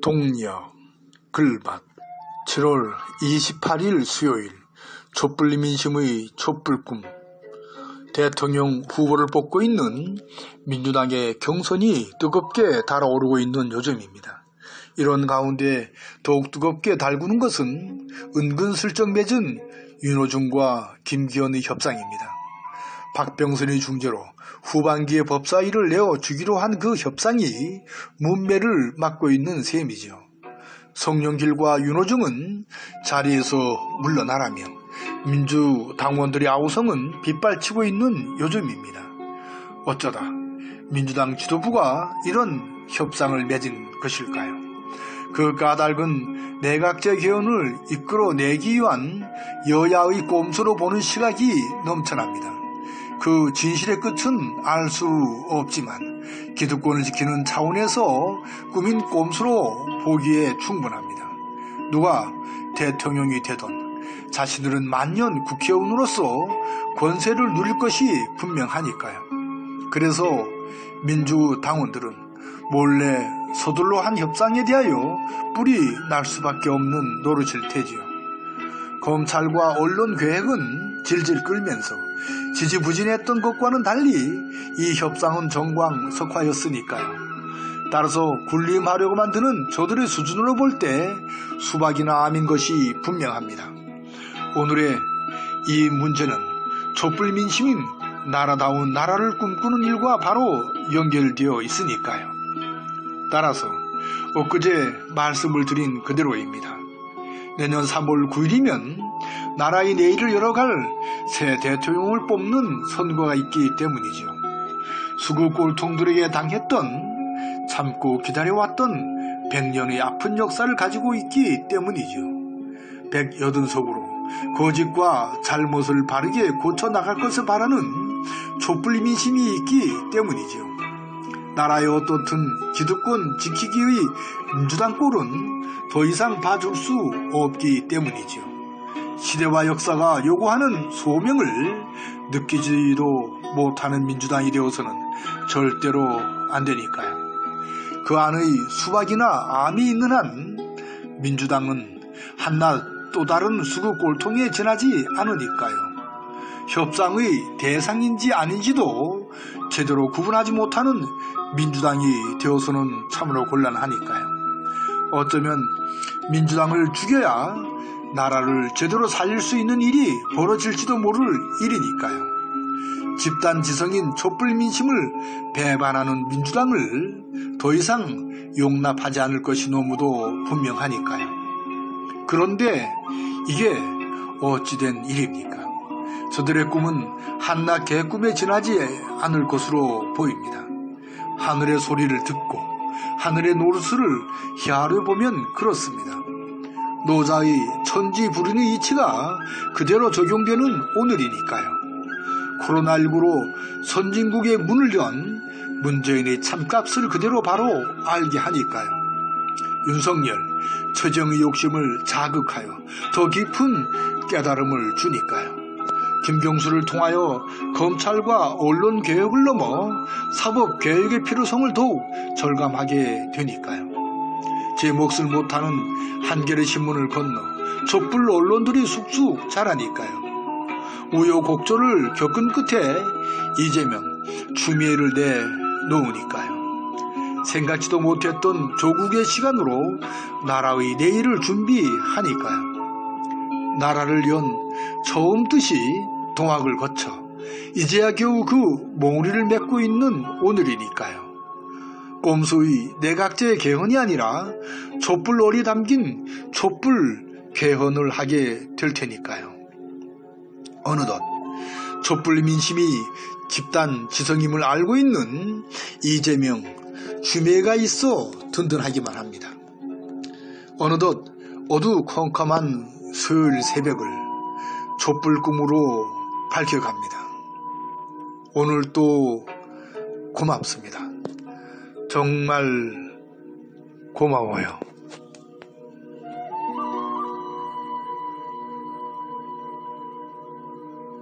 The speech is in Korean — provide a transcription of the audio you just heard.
동력 글밭 7월 28일 수요일 촛불 민심의 촛불꿈 대통령 후보를 뽑고 있는 민주당의 경선이 뜨겁게 달아오르고 있는 요즘입니다. 이런 가운데 더욱 뜨겁게 달구는 것은 은근슬쩍 맺은 윤호중과 김기현의 협상입니다. 박병선의 중재로 후반기에 법사위를 내어주기로 한 그 협상이 문매를 맞고 있는 셈이죠. 송영길과 윤호중은 자리에서 물러나라며 민주당원들의 아우성은 빗발치고 있는 요즘입니다. 어쩌다 민주당 지도부가 이런 협상을 맺은 것일까요? 그 까닭은 내각제 개헌을 이끌어내기 위한 여야의 꼼수로 보는 시각이 넘쳐납니다. 그 진실의 끝은 알 수 없지만 기득권을 지키는 차원에서 꾸민 꼼수로 보기에 충분합니다. 누가 대통령이 되던 자신들은 만년 국회의원으로서 권세를 누릴 것이 분명하니까요. 그래서 민주당원들은 몰래 서둘러 한 협상에 대하여 뿔이 날 수밖에 없는 노릇일 테지요. 검찰과 언론 계획은 질질 끌면서 지지부진했던 것과는 달리 이 협상은 정광석화였으니까요. 따라서 군림하려고만 드는 저들의 수준으로 볼 때 수박이나 암인 것이 분명합니다. 오늘의 이 문제는 촛불 민심인 나라다운 나라를 꿈꾸는 일과 바로 연결되어 있으니까요. 따라서 엊그제 말씀을 드린 그대로입니다. 내년 3월 9일이면 나라의 내일을 열어갈 새 대통령을 뽑는 선거가 있기 때문이죠. 수구 꼴통들에게 당했던 참고 기다려왔던 100년의 아픈 역사를 가지고 있기 때문이죠. 180석으로 거짓과 잘못을 바르게 고쳐나갈 것을 바라는 촛불 민심이 있기 때문이죠. 나라의 어떻든 기득권 지키기의 민주당 꼴은 더 이상 봐줄 수 없기 때문이죠. 시대와 역사가 요구하는 소명을 느끼지도 못하는 민주당이 되어서는 절대로 안 되니까요. 그 안의 수박이나 암이 있는 한 민주당은 한낱 또 다른 수구 꼴통에 지나지 않으니까요. 협상의 대상인지 아닌지도 제대로 구분하지 못하는 민주당이 되어서는 참으로 곤란하니까요. 어쩌면 민주당을 죽여야 나라를 제대로 살릴 수 있는 일이 벌어질지도 모를 일이니까요. 집단지성인 촛불 민심을 배반하는 민주당을 더 이상 용납하지 않을 것이 너무도 분명하니까요. 그런데 이게 어찌된 일입니까? 저들의 꿈은 한낱 개꿈에 지나지 않을 것으로 보입니다. 하늘의 소리를 듣고 하늘의 노릇을 헤아려 보면 그렇습니다. 노자의 천지부른의 이치가 그대로 적용되는 오늘이니까요. 코로나19로 선진국의 문을 연 문재인의 참값을 그대로 바로 알게 하니까요. 윤석열, 최정의 욕심을 자극하여 더 깊은 깨달음을 주니까요. 김경수를 통하여 검찰과 언론 개혁을 넘어 사법 개혁의 필요성을 더욱 절감하게 되니까요. 제 몫을 못하는 한겨레 신문을 건너 촛불 언론들이 쑥쑥 자라니까요. 우여곡절을 겪은 끝에 이재명, 추미애를 내놓으니까요. 생각지도 못했던 조국의 시간으로 나라의 내일을 준비하니까요. 나라를 연 처음 뜻이 동학을 거쳐 이제야 겨우 그 몽우리를 맺고 있는 오늘이니까요. 꼼수의 내각제 개헌이 아니라 촛불얼이 담긴 촛불 개헌을 하게 될 테니까요. 어느덧 촛불 민심이 집단 지성임을 알고 있는 이재명, 추미애가 있어 든든하기만 합니다. 어느덧 어두컴컴한 수요일 새벽을 촛불 꿈으로 밝혀갑니다. 오늘 또 고맙습니다. 정말 고마워요.